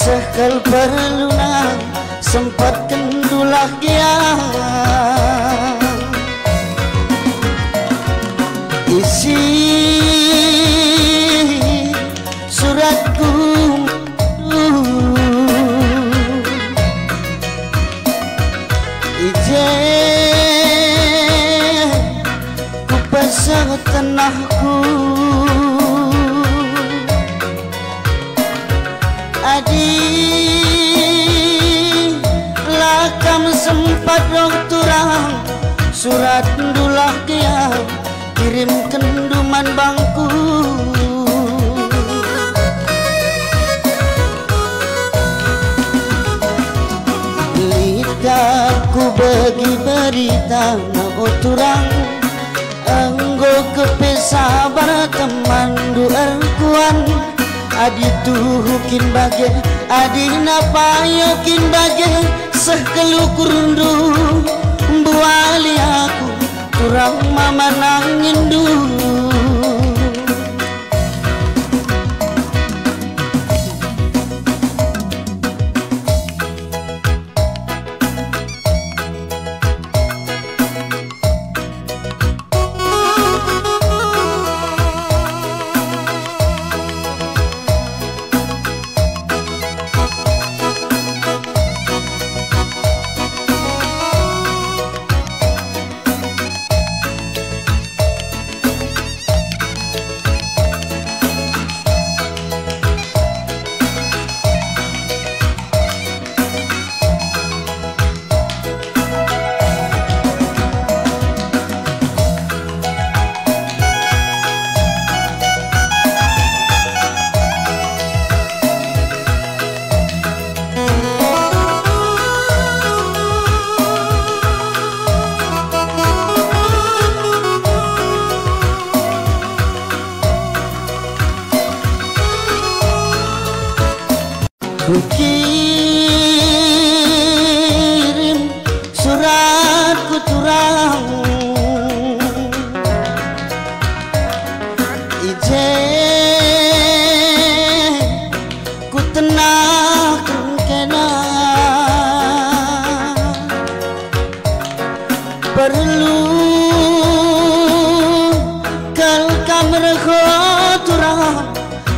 sekal perluna sempat kendulah dia isi suratku ku pasang tanahku adi lakam sempat dong turang surat dulah dia kirim kenduman bangku lidahku bagi berita mau turang enggo kepesa berteman duar kuan adi tuhukin bage adi napayokin bage sekelu kurundu buali aku turang mama nangin dulu ku kirim suratku turang ijen ku tenangkan kena perlu kal kamera turang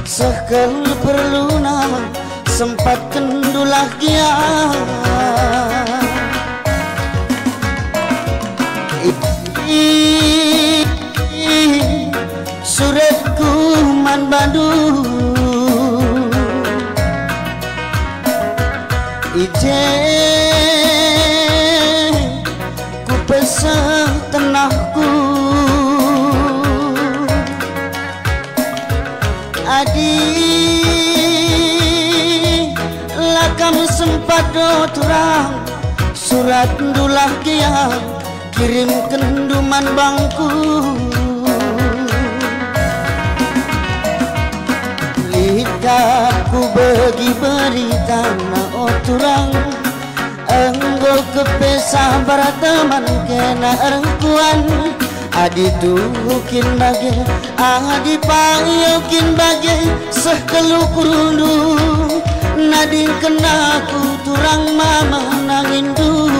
sekal perluna sempat kendulah dia suratku man badu ije ku pesah tanahku adi kamu sempat turang surat dulah dia kirim kenduman bangku lidahku bagi berita na turang enggo kepesa berteman kena erkuan adi tuhukin bage adi payokin bage sekelu kurundu nading kenaku turang mama nangin dulu